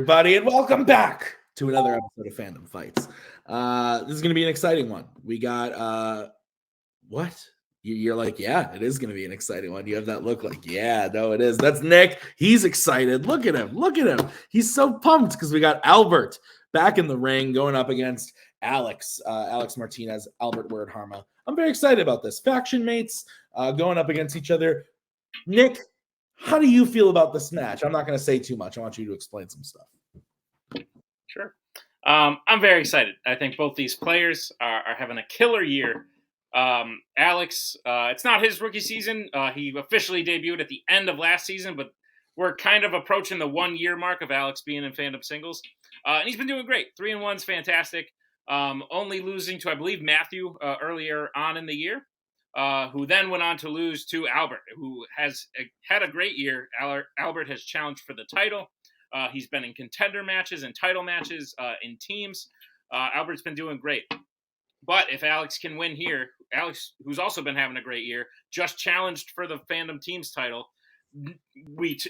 everybody, and welcome back to another episode of Fandom Fights. This is going to be an exciting one. We got, what? You're like, yeah, it is going to be an exciting one. You have that look like, yeah, no, it is. That's Nick. He's excited. Look at him. Look at him. He's so pumped because we got Albert back in the ring going up against Alex Martinez, Albert Wiradharma. I'm very excited about this. Faction mates going up against each other. Nick, how do you feel about this match? I'm not going to say too much. I want you to explain some stuff. Sure. I'm very excited. I think both these players are having a killer year. Alex, it's not his rookie season. He officially debuted at the end of last season, but we're kind of approaching the 1 year mark of Alex being in Fandom singles. And he's been doing great. 3-1's fantastic. Only losing to, I believe, Matthew earlier on in the year, who then went on to lose to Albert, who has had a great year. Albert has challenged for the title. He's been in contender matches and title matches in teams. Albert's been doing great. But if Alex can win here, Alex, who's also been having a great year, just challenged for the Fandom Teams title.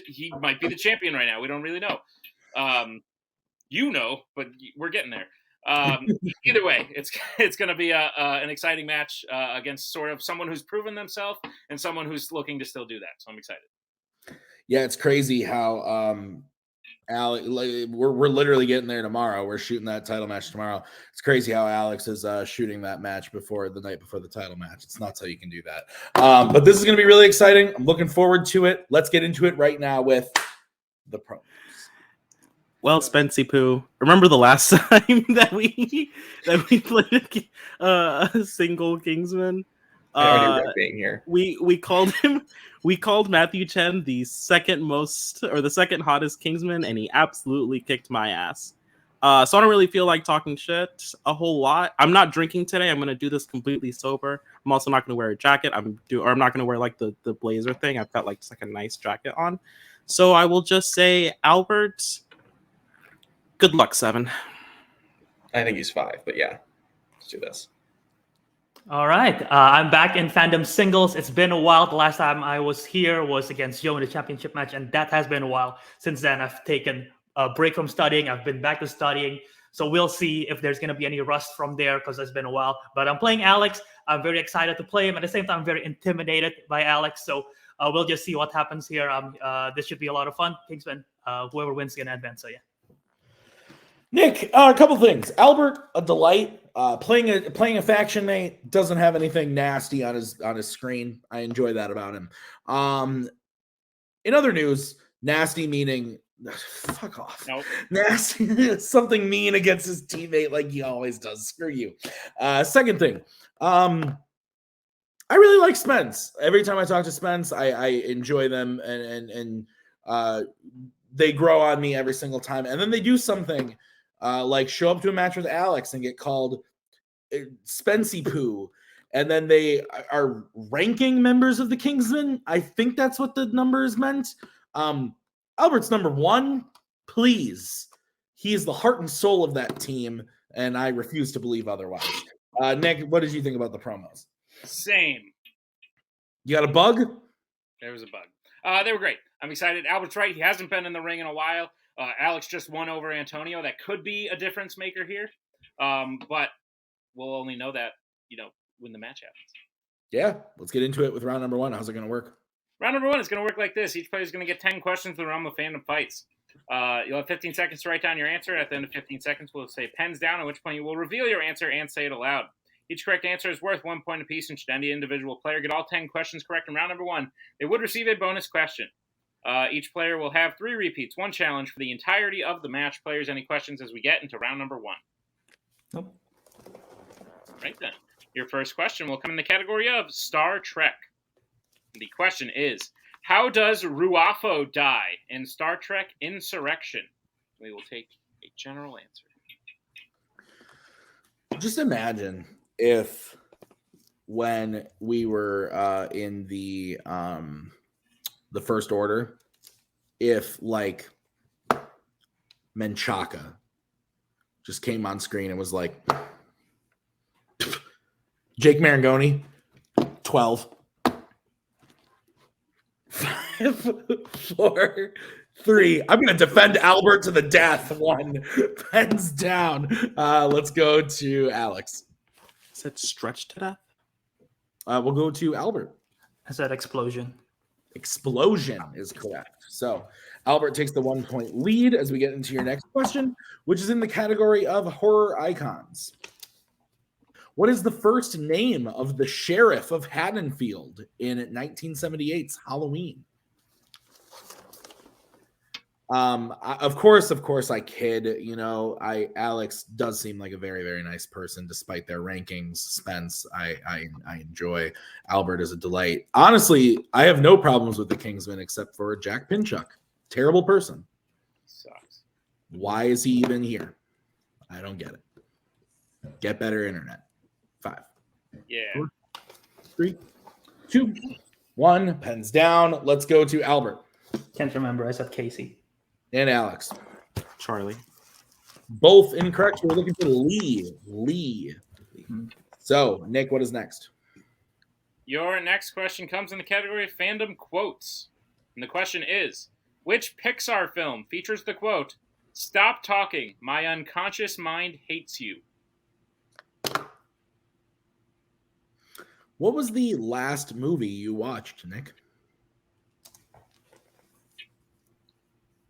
He might be the champion right now. We don't really know. But we're getting there. Either way, it's going to be an exciting match against sort of someone who's proven themselves and someone who's looking to still do that. So I'm excited. Yeah, it's crazy how Alex, we're literally getting there tomorrow. We're shooting that title match tomorrow. It's crazy how Alex is shooting that match the night before the title match. It's nuts how you can do that. But this is going to be really exciting. I'm looking forward to it. Let's get into it right now with the promos. Well, Spency Poo, remember the last time that we played a single Kingsman? I already regret being here. We called Matthew Chen the second hottest Kingsman, and he absolutely kicked my ass. So I don't really feel like talking shit a whole lot. I'm not drinking today. I'm gonna do this completely sober. I'm also not gonna wear a jacket. I'm not gonna wear like the blazer thing. I've got like just like a nice jacket on. So I will just say, Albert, good luck, 7. I think he's 5, but yeah, let's do this. All right, I'm back in Fandom singles. It's been a while. The last time I was here was against Joe in the championship match, and that has been a while. Since then, I've taken a break from studying. I've been back to studying. So we'll see if there's going to be any rust from there because it's been a while. But I'm playing Alex. I'm very excited to play him. At the same time, I'm very intimidated by Alex. So we'll just see what happens here. This should be a lot of fun. Kingsman, whoever wins is going to advance. So yeah. Nick, a couple things. Albert, a delight. Playing a faction mate, doesn't have anything nasty on his screen. I enjoy that about him. In other news, nasty meaning fuck off. Nope. Nasty, something mean against his teammate like he always does. Screw you. Second thing, I really like Spence. Every time I talk to Spence, I enjoy them and they grow on me every single time. And then they do something. Like show up to a match with Alex and get called Spency Poo, and then they are ranking members of the Kingsmen. I think that's what the number is meant. Albert's number 1, please. He is the heart and soul of that team, and I refuse to believe otherwise. Nick, what did you think about the promos? Same. You got a bug? There was a bug. They were great. I'm excited. Albert's right. He hasn't been in the ring in a while. Alex just won over Antonio. That could be a difference maker here. But we'll only know that, when the match happens. Yeah, let's get into it with round number 1. How's it going to work? Round number 1 is going to work like this. Each player is going to get 10 questions in the realm of Fandom Fights. You'll have 15 seconds to write down your answer. At the end of 15 seconds, we'll say pens down, at which point you will reveal your answer and say it aloud. Each correct answer is worth 1 point apiece, and should any individual player get all 10 questions correct in round number 1, they would receive a bonus question. Each player will have 3 repeats, 1 challenge for the entirety of the match. Players, any questions as we get into round number 1? Nope. Right then. Your first question will come in the category of Star Trek. The question is, how does Ruafo die in Star Trek Insurrection? We will take a general answer. Just imagine if when we were in the First Order, if like Menchaca just came on screen and was like, Jake Marangoni, 12, 5, 4, 3. I'm going to defend Albert to the death. 1. Pens down. Let's go to Alex. Is it stretched to death? We'll go to Albert. I said explosion. Explosion is correct. So Albert takes the 1 point lead as we get into your next question, which is in the category of horror icons. What is the first name of the sheriff of Haddonfield in 1978's Halloween? Of course, I kid. You know, Alex does seem like a very, very nice person, despite their rankings. Spence, I enjoy. Albert is a delight. Honestly, I have no problems with the Kingsman except for Jack Pinchuk. Terrible person. Sucks. Why is he even here? I don't get it. Get better internet. 5. Yeah. 4, 3, 2, 1. Pens down. Let's go to Albert Can't remember. I said Casey. and Alex. Charlie. Both incorrect. We're looking for Lee. So, Nick, what is next? Your next question comes in the category of fandom quotes. And the question is, which Pixar film features the quote, "Stop talking, my unconscious mind hates you"? What was the last movie you watched, Nick?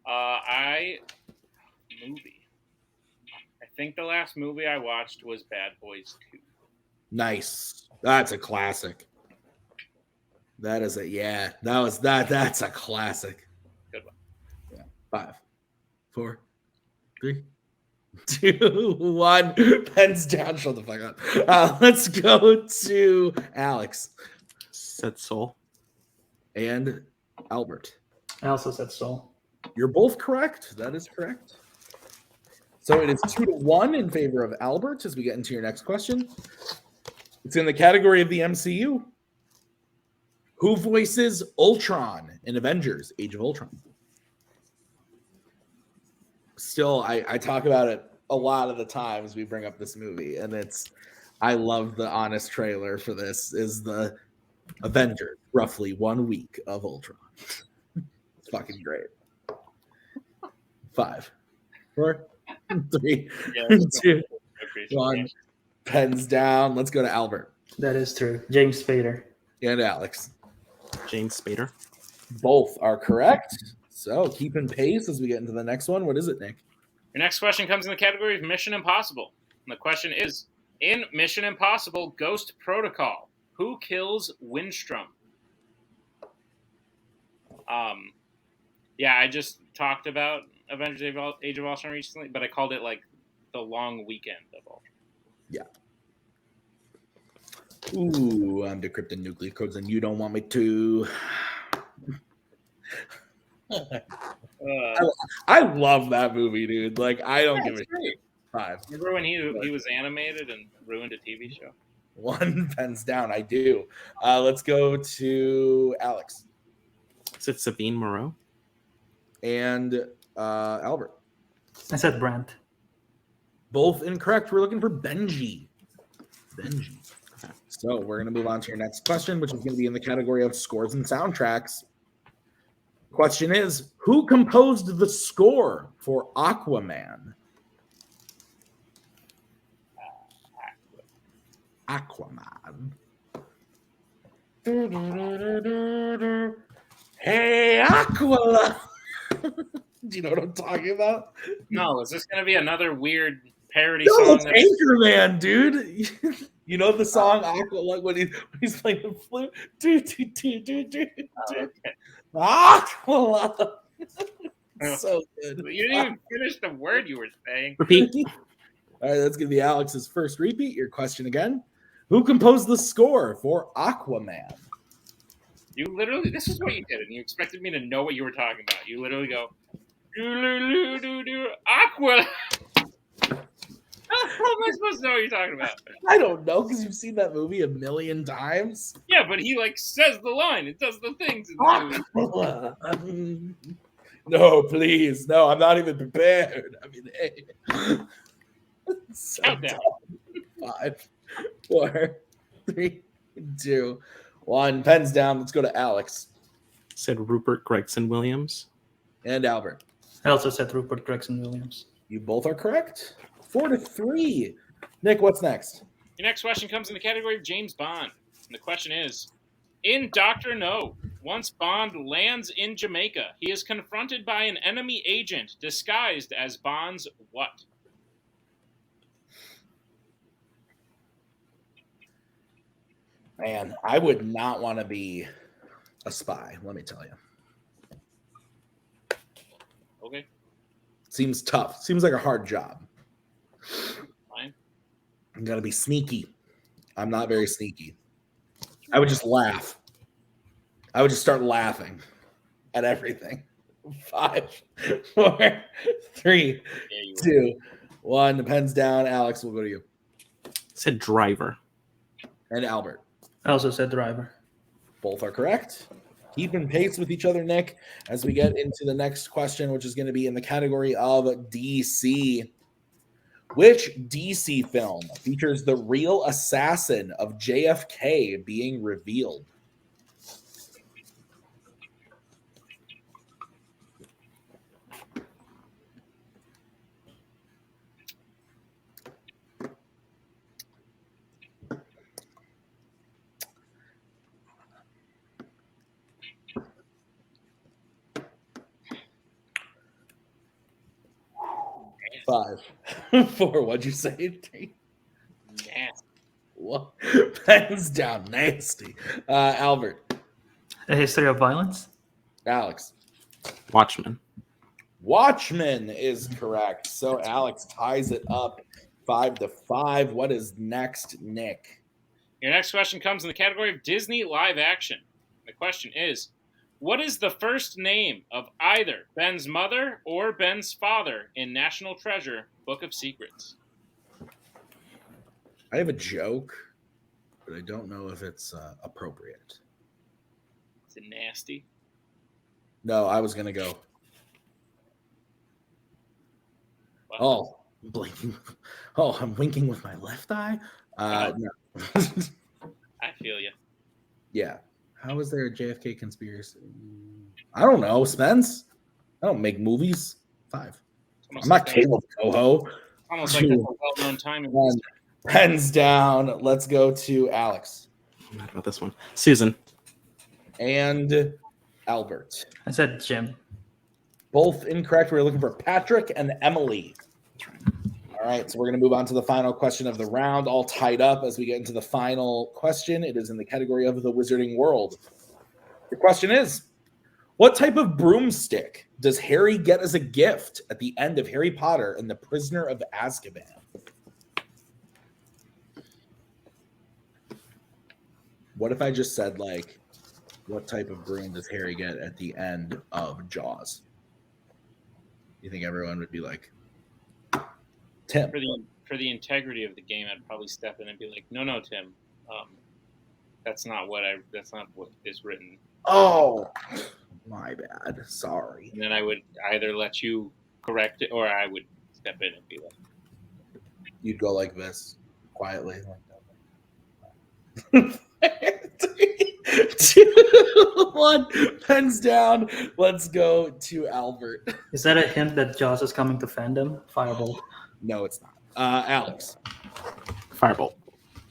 I think the last movie I watched was Bad Boys 2. Nice. That's a classic. That's a classic. Good one. Yeah. 5, 4, 3, 2, 1. Pens down. Shut the fuck up. Let's go to Alex Said Soul. and Albert. I also said Soul. You're both correct. That is correct. So it is 2-1 in favor of Albert as we get into your next question. It's in the category of the MCU. Who voices Ultron in Avengers: Age of Ultron? Still, I talk about it a lot of the times we bring up this movie, and I love the honest trailer for this. Is the Avengers roughly 1 week of Ultron? It's fucking great. 5, 4, 3, 2, 1. Pens down. Let's go to Albert That is true. James Spader. and Alex. James Spader. Both are correct. So keeping pace as we get into the next one. What is it, Nick? Your next question comes in the category of Mission Impossible. And the question is, in Mission Impossible Ghost Protocol, who kills Windstrom? Yeah, I just talked about Avengers Age of Ultron recently, but I called it like the long weekend of Ultron. Yeah. Ooh, I'm decrypting nuclear codes and you don't want me to. I love that movie, dude. Like, I don't give a shit. 5. Remember when he was animated and ruined a TV show? 1 pens down. I do. Let's go to Alex Is it Sabine Moreau? and Albert. I said Brent. Both incorrect. We're looking for Benji. So we're going to move on to your next question, which is going to be in the category of scores and soundtracks. Question is, who composed the score for Aquaman? Aquaman. Hey, Aquala. Do you know what I'm talking about? No, is this going to be another weird parody No, song? it's Anchorman, dude. You know the song Aquala when he's playing the flute? Aquala. So good. You didn't even finish the word you were saying. Repeat. All right, that's going to be Alex's first repeat. Your question again. Who composed the score for Aquaman? You literally, this is what you did, and you expected me to know what you were talking about. You literally go, do Aqua. How am I supposed to know what you're talking about? I don't know, because you've seen that movie a million times. Yeah, but he like says the line. It does the things in the movie. Aquala. No, please. No, I'm not even prepared. I mean, hey. So Countdown. 5, 4, 3, 2, 1. Pens down. Let's go to Alex. Said Rupert Gregson Williams. And Albert. I also said Rupert Gregson Williams. You both are correct. 4-3. Nick, what's next? Your next question comes in the category of James Bond. And the question is, in Dr. No, once Bond lands in Jamaica, he is confronted by an enemy agent disguised as Bond's what? Man, I would not want to be a spy, let me tell you. Okay, Seems tough. Seems like a hard job. fine. I'm going to be sneaky. I'm not very sneaky. I would just laugh. I would just start laughing at everything. 5, 4, 3, 2, 1. The pen's down. Alex, we'll go to you. Said driver. And Albert. I also said driver. Both are correct. Keeping pace with each other, Nick, as we get into the next question, which is going to be in the category of DC. Which DC film features the real assassin of JFK being revealed? Five, 4. What'd you say? 3. Nasty. What? Pens down. Nasty. Albert. A History of Violence. Alex. Watchmen. Watchmen is correct. So Alex ties it up 5-5. What is next, Nick? Your next question comes in the category of Disney live action. The question is, what is the first name of either Ben's mother or Ben's father in National Treasure: Book of Secrets? I have a joke, but I don't know if it's appropriate. Is it nasty? No, I was going to go. What? Oh, I'm blinking. Oh, I'm winking with my left eye? No. I feel you. Yeah. How is there a JFK conspiracy? I don't know, Spence. I don't make movies. 5. I'm not Caleb Koho. Almost like that's a well-known time. In Pens down. Let's go to Alex. I'm mad about this one. Susan. And Albert. I said Jim. Both incorrect. We're looking for Patrick and Emily. All right, so we're going to move on to the final question of the round, all tied up as we get into the final question. It is in the category of the Wizarding World. The question is, what type of broomstick does Harry get as a gift at the end of Harry Potter and the Prisoner of Azkaban? What if I just said, like, what type of broom does Harry get at the end of Jaws? You think everyone would be like, Tim? For the integrity of the game, I'd probably step in and be like, "No, Tim, that's not what is written." Oh, my bad. Sorry. And then I would either let you correct it, or I would step in and be like, You'd go like this, quietly. Like that. 3, 2, 1. Pens down. Let's go to Albert. Is that a hint that Jaws is coming to Fandom? Firebolt. No, it's not. Alex. Firebolt.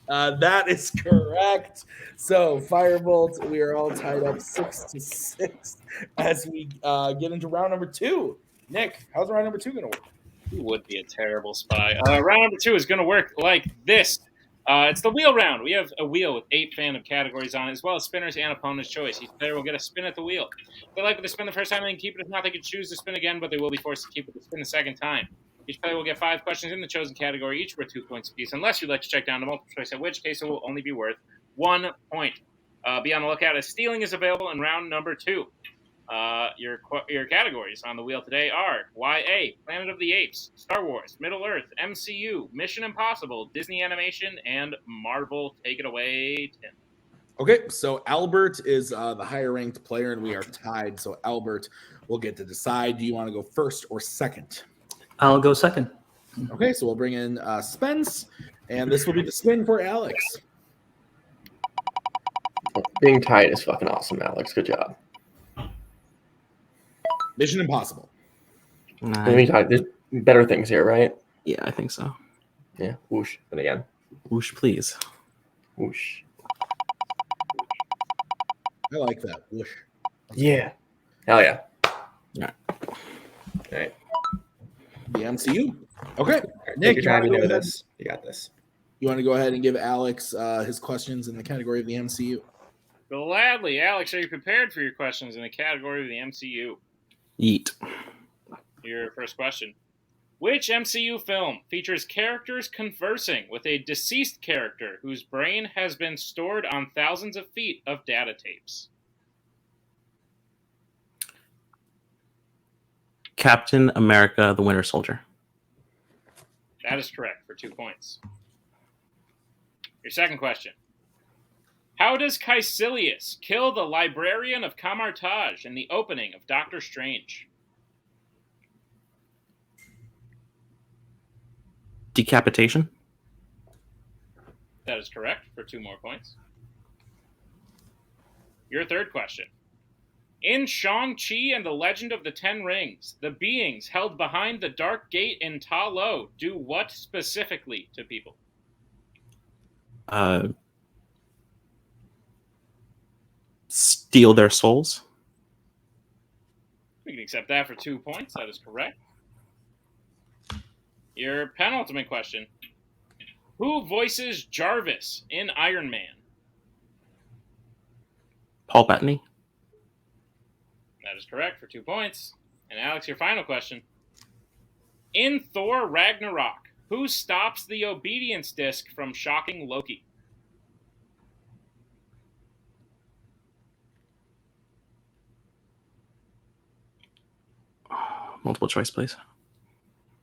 That is correct. So, Firebolt, we are all tied up 6-6 as we get into round number 2. Nick, how's round number 2 going to work? "You would be a terrible spy." Round number 2 is going to work like this. It's the wheel round. We have a wheel with 8 fandom categories on it, as well as spinners and opponent's choice. Each player will get a spin at the wheel. If they like what they spin the first time, they can keep it. If not, they can choose to spin again, but they will be forced to keep it to spin the second time. Each player will get 5 questions in the chosen category, each worth 2 points apiece, unless you'd like to check down to multiple choice, in which case it will only be worth 1 point. Be on the lookout as stealing is available in round number 2. Your categories on the wheel today are YA, Planet of the Apes, Star Wars, Middle Earth, MCU, Mission Impossible, Disney Animation, and Marvel. Take it away, Tim. Okay, so Albert is the higher ranked player, and we are tied. So Albert will get to decide. Do you want to go first or second? I'll go second. Okay, so we'll bring in Spence, and this will be the spin for Alex. Being tied is fucking awesome, Alex. Good job. Mission Impossible. I mean, there's better things here, right? Yeah, I think so. Yeah. Whoosh. And again. Whoosh, please. Whoosh. I like that. Whoosh. Yeah. Hell yeah. Yeah. All right. The MCU. Okay. Take Nick, your you time. wanna You go know ahead? this. You got this. You want to go ahead and give Alex his questions in the category of the MCU? Gladly. Alex, are you prepared for your questions in the category of the MCU? Yeet. Your first question. Which MCU film features characters conversing with a deceased character whose brain has been stored on thousands of feet of data tapes? Captain America, the Winter Soldier. That is correct for 2 points. Your second question. How does Caecilius kill the librarian of Camartage in the opening of Doctor Strange? Decapitation. That is correct for 2 more points. Your third question. In Shang-Chi and the Legend of the Ten Rings, the beings held behind the Dark Gate in Ta Lo do what specifically to people? Steal their souls. We can accept that for 2 points. That is correct. Your penultimate question. Who voices Jarvis in Iron Man? Paul Bettany. That is correct for 2 points. And Alex, your final question. In Thor Ragnarok, who stops the obedience disc from shocking Loki? Multiple choice, please.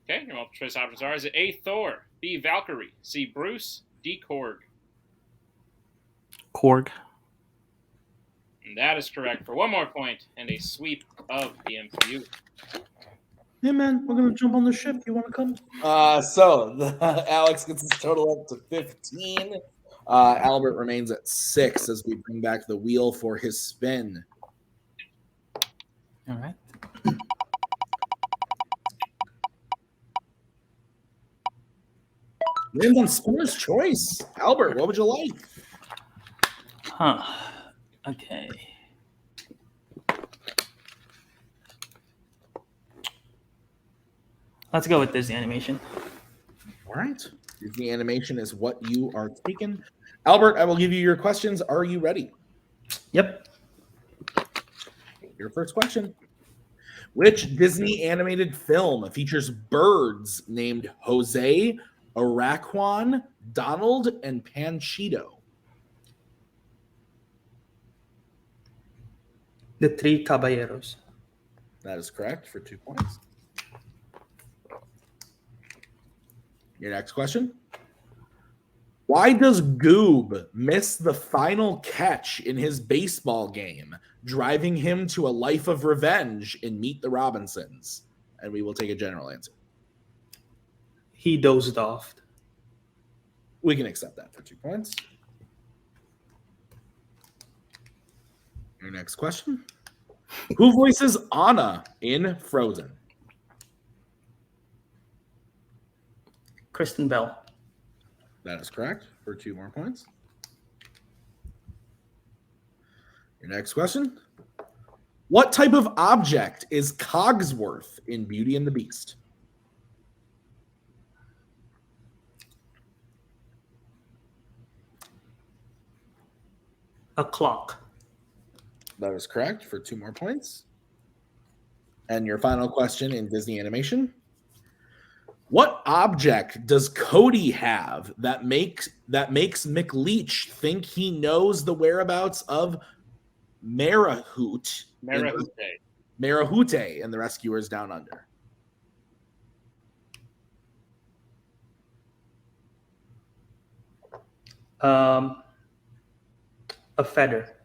Okay, your multiple choice options are: is it A, Thor, B, Valkyrie, C, Bruce, D, Korg? Korg. And that is correct for 1 more point and a sweep of the MCU. Hey man, we're gonna jump on the ship. You want to come? Alex gets his total up to 15. Albert remains at 6 as we bring back the wheel for his spin. All right. Lands on spinner's choice. Albert, what would you like? Huh. Okay. Let's go with Disney animation. All right. Disney animation is what you are taking. Albert, I will give you your questions. Are you ready? Yep. Your first question. Which Disney animated film features birds named Jose, Araquan, Donald, and Panchito? The Three Caballeros. That is correct for 2 points. Your next question. Why does Goob miss the final catch in his baseball game, driving him to a life of revenge in Meet the Robinsons? And we will take a general answer. He dozed off. We can accept that for 2 points. Your next question. Who voices Anna in Frozen? Kristen Bell. That is correct for 2 more points. Your next question. What type of object is Cogsworth in Beauty and the Beast? A clock. That is correct for 2 more points. And your final question in Disney animation. What object does Cody have that makes McLeach think he knows the whereabouts of Marahute and the Rescuers Down Under? A feather.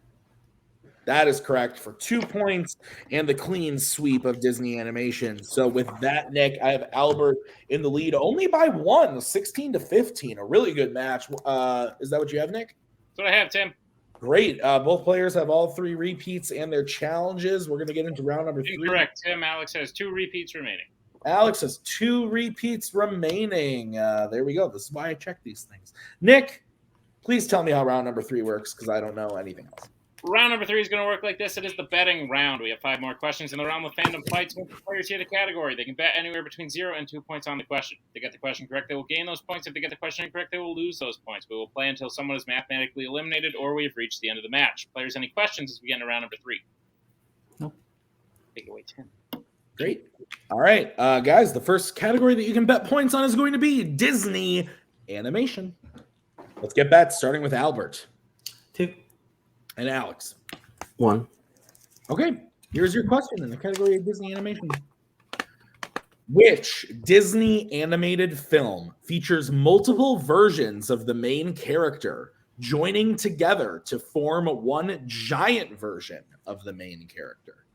That is correct for 2 points and the clean sweep of Disney animation. So with that, Nick, I have Albert in the lead only by 1, 16-15. A really good match. Is that what you have, Nick? That's what I have, Tim. Great. Both players have all 3 repeats and their challenges. We're going to get into round number 3. Incorrect, Tim. Alex has 2 repeats remaining. Alex has 2 repeats remaining. There we go. This is why I check these things. Nick, please tell me how round number 3 works because I don't know anything else. Round number 3 is going to work like this. It is the betting round. We have 5 more questions in the round with Fandom fights. Once the players hit a category, they can bet anywhere between 0 and 2 points on the question. If they get the question correct, they will gain those points. If they get the question incorrect, they will lose those points. We will play until someone is mathematically eliminated or we have reached the end of the match. Players, any questions as we get into round number 3? No. Take it away, Tim. Great. All right, guys, the first category that you can bet points on is going to be Disney animation. Let's get bets, starting with Albert. 2. And Alex. 1. Okay, here's your question in the category of Disney animation. Which Disney animated film features multiple versions of the main character joining together to form one giant version of the main character?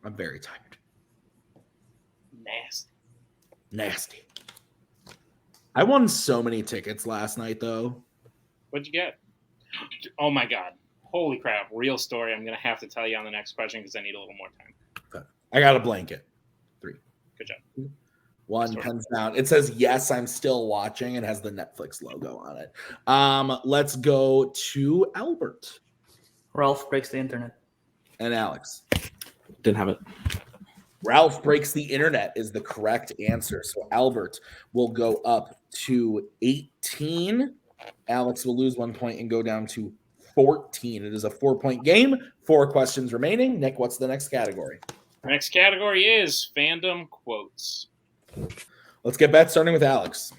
I'm very tired. Nasty. I won so many tickets last night, though. What'd you get? Oh, my God. Holy crap. Real story. I'm going to have to tell you on the next question because I need a little more time. Okay. I got a blanket. 3. Good job. 1, pens down. It says, yes, I'm still watching. It has the Netflix logo on it. Let's go to Albert. Ralph breaks the internet. And Alex. Didn't have it. Ralph breaks the internet is the correct answer. So Albert will go up to 18. Alex will lose 1 point and go down to 14. It is a 4-point game. 4 questions remaining. Nick, what's the next category? Next category is Fandom Quotes. Let's get bets starting with Alex.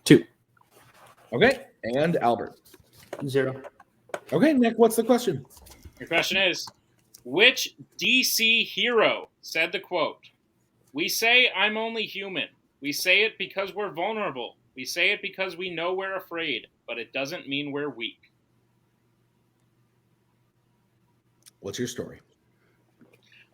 2. Okay. And Albert. 0. Okay, Nick, what's the question? Your question is, which DC hero said the quote, "We say I'm only human. We say it because we're vulnerable. We say it because we know we're afraid, but it doesn't mean we're weak." What's your story?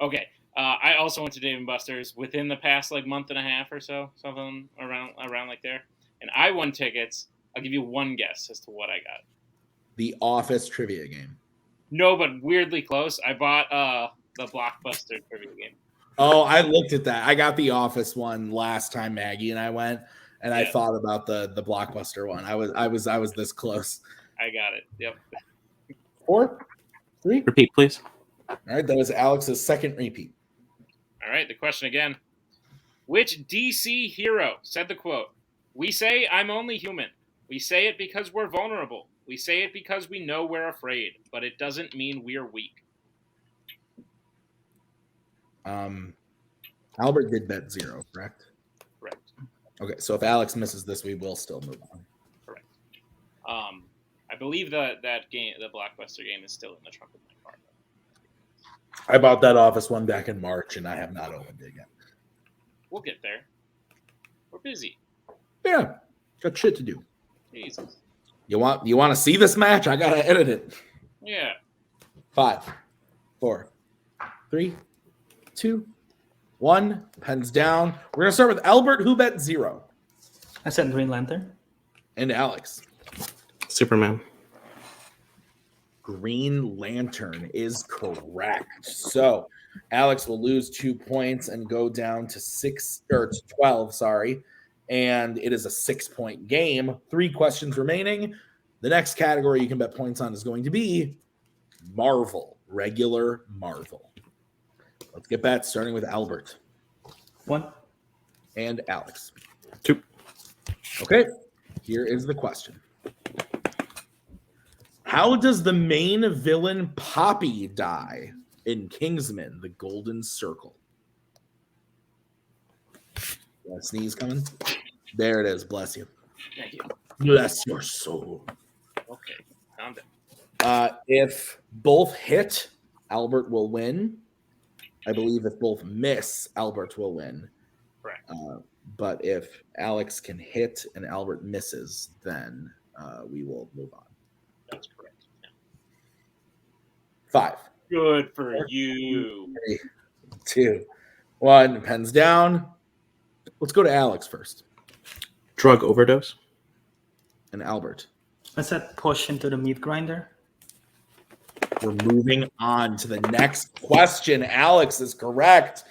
Okay. I also went to Dave & Buster's within the past month and a half or so, something around like there. And I won tickets. I'll give you one guess as to what I got. The Office trivia game. No, but weirdly close. I bought the Blockbuster trivia game. Oh, I looked at that. I got the Office one last time Maggie and I went, and I thought about the Blockbuster one. I was this close. I got it. Yep. 4, 3. Repeat, please. All right, that was Alex's second repeat. All right, the question again. Which DC hero said the quote, "We say I'm only human. We say it because we're vulnerable. We say it because we know we're afraid, but it doesn't mean we're weak"? Albert did bet 0, correct? Correct. Okay, so if Alex misses this, we will still move on. Correct. I believe that game, the Blockbuster game, is still in the trunk of my car. I bought that Office one back in March, and I have not opened it yet. We'll get there. We're busy. Yeah, got shit to do. Jesus. You want to see this match? I gotta edit it. Yeah. 5, 4, 3, 2, 1. Pens down. We're gonna start with Albert, who bet 0, I said Green Lantern. and Alex. Superman. Green Lantern is correct. So Alex will lose 2 points and go down to 12. Sorry, and it is a 6-point game. 3 questions remaining. The next category you can bet points on is going to be Marvel, regular Marvel. Let's get bets starting with Albert 1. and Alex. 2. Okay, here is the question. How does the main villain Poppy die in Kingsman the Golden Circle? You got a sneeze coming? There it is. Bless you. Thank you. Bless your soul. Okay. Calm down. If both hit, Albert will win. I believe if both miss, Albert will win. Correct. But if Alex can hit and Albert misses, then we will move on. That's correct. Yeah. 5. Good for you. 3, 2, One, pens down. Let's go to Alex first. Drug overdose. And Albert. I said push into the meat grinder. We're moving on to the next question. Alex is correct.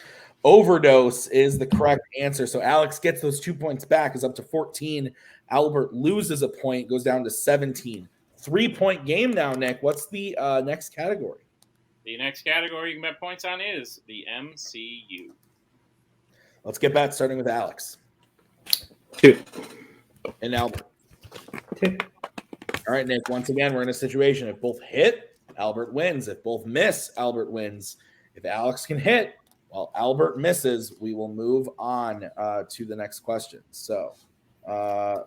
Overdose is the correct answer. So Alex gets those 2 points back, is up to 14. Albert loses a point, goes down to 17. 3-point game now, Nick. What's the next category? The next category you can bet points on is the MCU. Let's get back starting with Alex. 2. And Albert. 2. All right, Nick. Once again, we're in a situation. If both hit, Albert wins. If both miss, Albert wins. If Alex can hit, while Albert misses, we will move on to the next question. So, that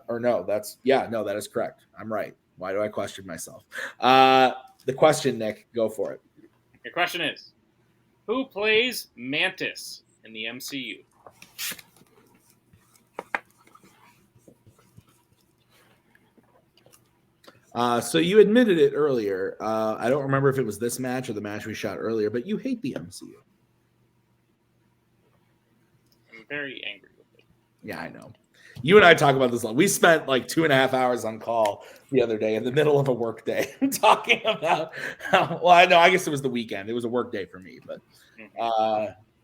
is correct. I'm right. Why do I question myself? The question, Nick, go for it. Your question is, who plays Mantis in the MCU? So you admitted it earlier. I don't remember if it was this match or the match we shot earlier, but you hate the MCU. I'm very angry with it. Yeah, I know. You and I talk about this a lot. We spent like 2.5 hours on call the other day in the middle of a work day talking about I guess it was the weekend. It was a work day for me, but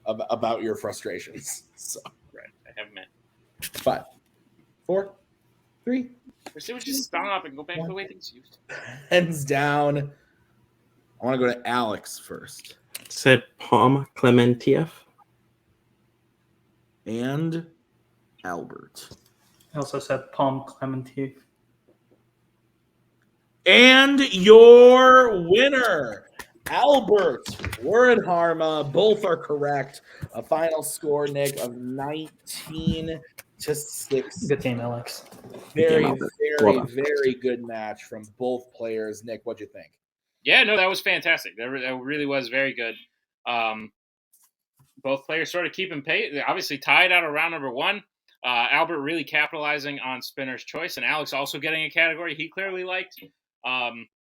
about your frustrations. So Right. I have met. 5, 4, 3. Would you just stop and go back to the way things used to be? Hands down. I want to go to Alex first. Said Palm Clementieff. And Albert. I also said Palm Clementine. And your winner, Albert Wiradharma. Both are correct. A final score, Nick, of 19-6. Good game, Alex. Very, Albert. very, Well done. very good match from both players. Nick, what'd you think? Yeah, no, that was fantastic. That really was very good. Both players sort of keeping pace. They obviously tied out of round number 1. Albert really capitalizing on Spinner's choice, and Alex also getting a category he clearly liked.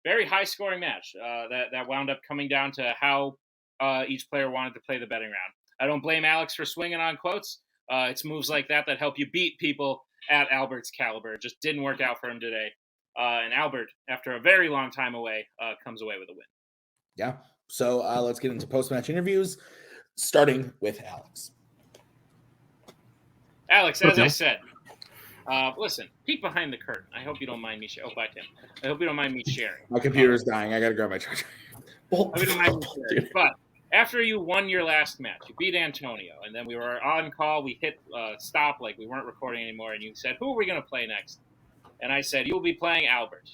Very high-scoring match that wound up coming down to how each player wanted to play the betting round. I don't blame Alex for swinging on quotes. It's moves like that help you beat people at Albert's caliber. It just didn't work out for him today. And Albert, after a very long time away, comes away with a win. Yeah. So let's get into post-match interviews, starting with Alex. Alex, as I said, listen, peek behind the curtain. I hope you don't mind me sharing. Oh, bye, Tim. I hope you don't mind me sharing. My computer's dying. I got to grab my charger. I hope you don't mind me sharing. But after you won your last match, you beat Antonio, and then we were on call. We hit stop, like we weren't recording anymore, and you said, who are we going to play next? And I said, you'll be playing Albert.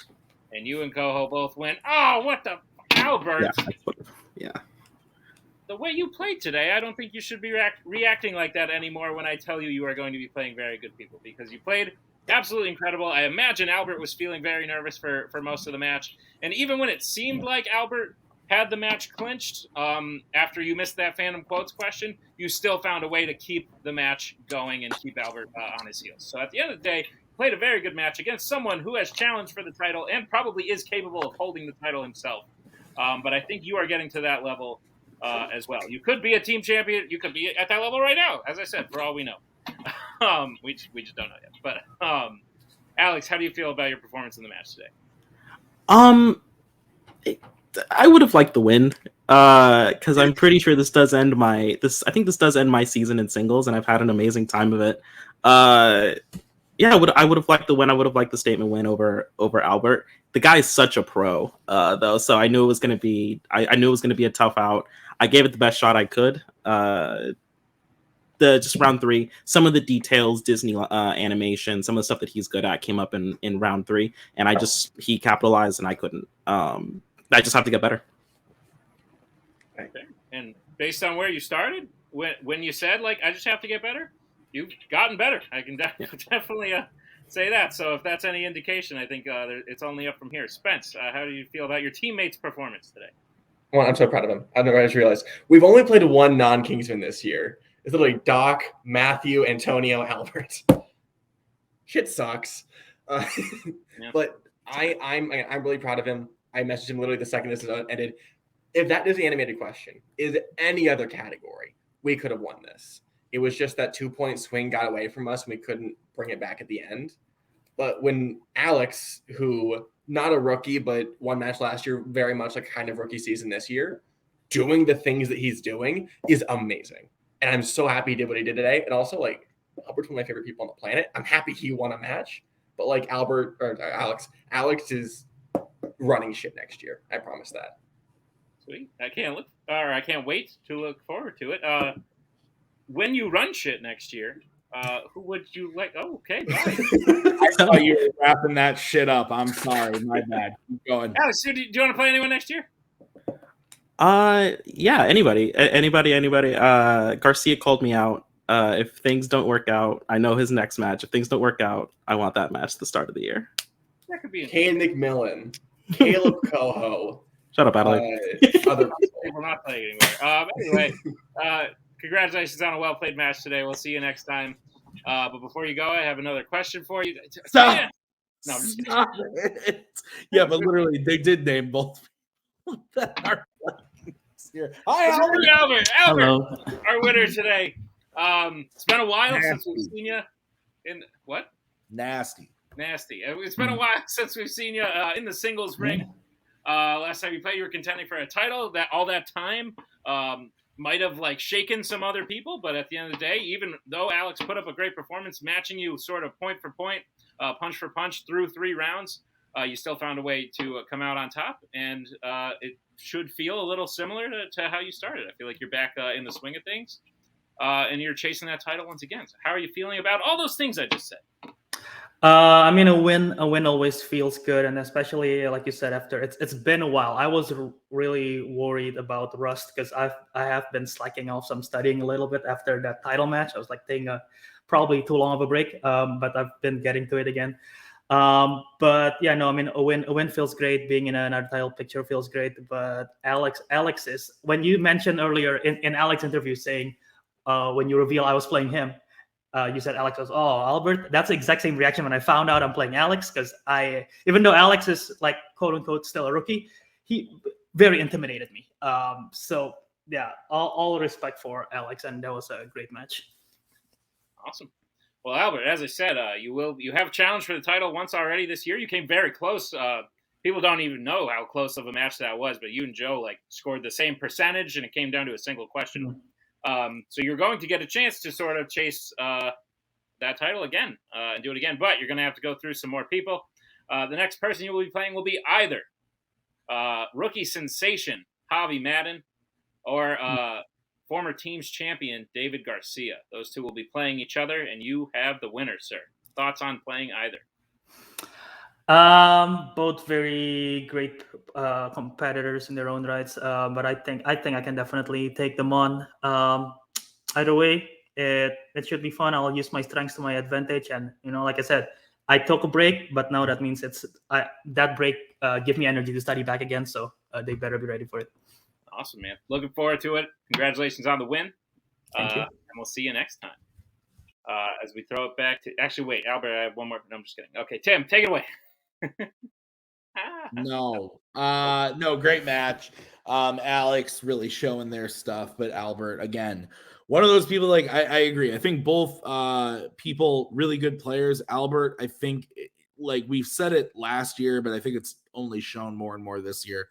And you and Koho both went, oh, what the Albert? Yeah. The way you played today, I don't think you should be reacting like that anymore when I tell you are going to be playing very good people, because you played absolutely incredible. I imagine Albert was feeling very nervous for most of the match. And even when it seemed like Albert had the match clinched, after you missed that Fandom quotes question, you still found a way to keep the match going and keep Albert on his heels. So at the end of the day, played a very good match against someone who has challenged for the title and probably is capable of holding the title himself. But I think you are getting to that level as well. You could be a team champion. You could be at that level right now, as I said, for all we know. We just don't know yet. But Alex, how do you feel about your performance in the match today? I would have liked the win, because I'm pretty sure this does end my season in singles, and I've had an amazing time of it. Yeah, I would have liked the win. I would have liked the statement win over Albert. The guy is such a pro, though, so I knew it was going to be. I knew it was going to be a tough out. I gave it the best shot I could. Just round 3, some of the details, Disney animation, some of the stuff that he's good at came up in round 3, and he capitalized, and I couldn't. I just have to get better. Okay. And based on where you started, when you said I just have to get better, you've gotten better. I can definitely say that. So if that's any indication, I think it's only up from here. Spence, how do you feel about your teammates' performance today? Well, I'm so proud of him. I just realized we've only played one non-Kingsman this year. It's literally Doc, Matthew, Antonio, Albert. Shit sucks. Yeah. But I'm really proud of him. I messaged him literally the second this ended. If that is the animated question, is any other category we could have won this. It was just that 2-point swing got away from us and we couldn't bring it back at the end. But when Alex, who not a rookie, but one match last year, very much like kind of rookie season this year, doing the things that he's doing is amazing. And I'm so happy he did what he did today. And also, like, Albert's one of my favorite people on the planet. I'm happy he won a match. But like Alex is running shit next year. I promise that. Sweet. I can't wait to look forward to it. When you run shit next year, who would you like? Oh, okay. Bye. I thought you were wrapping that shit up. I'm sorry. My bad. Keep going. Alex, do you want to play anyone next year? Yeah, anybody. Garcia called me out. If things don't work out, I know his next match. If things don't work out, I want that match at the start of the year. That could be Kane McMillan, Kaleb Koho. Shut up, Adelaide. Other We're not playing anymore. Anyway, congratulations on a well-played match today. We'll see you next time. But before you go, I have another question for you. Stop. Yeah. No, I'm just kidding. Stop it. Yeah, but literally, they did name both that are here. Hi, Albert. Albert, Hello. our winner today. It's been a while since we've seen you in what? Nasty. It's been a while since we've seen you in the singles ring. Last time you played, you were contending for a title. That time might have like shaken some other people, but at the end of the day, even though Alex put up a great performance, matching you sort of point for point, punch for punch through 3 rounds, you still found a way to come out on top, and it should feel a little similar to how you started. I feel like you're back in the swing of things. And you're chasing that title once again. So how are you feeling about all those things I just said? I mean, a win always feels good, and especially like you said, after it's been a while. I was really worried about rust because I have been slacking off some studying a little bit after that title match. I was like taking probably too long of a break, but I've been getting to it again. But yeah, no, I mean, a win feels great. Being in another title picture feels great. But Alex is, when you mentioned earlier in Alex's interview saying, when you reveal I was playing him, you said Alex was, oh, Albert. That's the exact same reaction when I found out I'm playing Alex, because even though Alex is like quote unquote still a rookie, he very intimidated me. So yeah, all respect for Alex, and that was a great match. Awesome. Well, Albert, as I said, you have a challenge for the title once already this year. You came very close. People don't even know how close of a match that was, but you and Joe like scored the same percentage, and it came down to a single question. Mm-hmm. So you're going to get a chance to sort of chase that title again and do it again, but you're going to have to go through some more people. The next person you will be playing will be either rookie sensation Javi Madden or former team's champion David Garcia. Those two will be playing each other, and you have the winner, sir. Thoughts on playing either? Both very great competitors in their own rights, but I think I can definitely take them on. Either way, it should be fun. I'll use my strengths to my advantage, and like I said, I took a break, but now that means that break give me energy to study back again. So they better be ready for it. Awesome, man. Looking forward to it. Congratulations on the win. Thank you. And we'll see you next time. As we throw it back to, actually, wait, Albert, I have one more. No, I'm just kidding. Okay, Tim, take it away. No, great match. Alex really showing their stuff, but Albert again, one of those people. Like I agree. I think both people really good players. Albert, I think, like we've said it last year, but I think it's only shown more and more this year,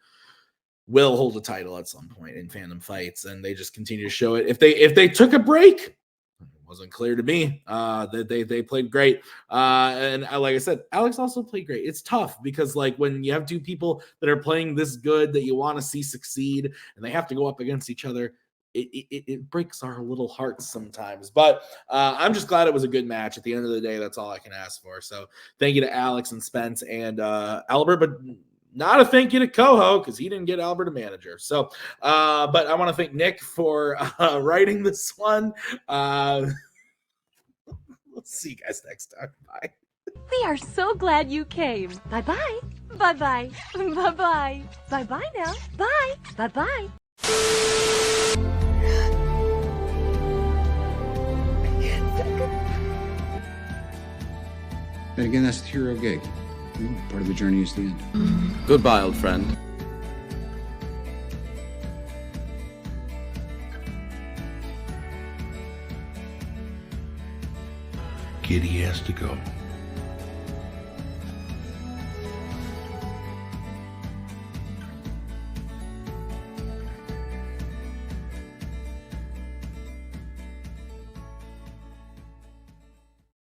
will hold a title at some point in fandom fights, and they just continue to show it. If they took a break, it wasn't clear to me that they played great. And like I said, Alex also played great. It's tough because like when you have two people that are playing this good that you want to see succeed, and they have to go up against each other, it breaks our little hearts sometimes. But I'm just glad it was a good match. At the end of the day, that's all I can ask for. So thank you to Alex and Spence and Albert, but not a thank you to Koho because he didn't get Albert a manager. So, but I want to thank Nick for writing this one. Let's see you guys next time. Bye. We are so glad you came. Bye-bye. Bye-bye. Bye-bye. Bye-bye now. Bye. Bye-bye. And again, that's the hero gig. Part of the journey is the end. Goodbye, old friend. kid, he has to go.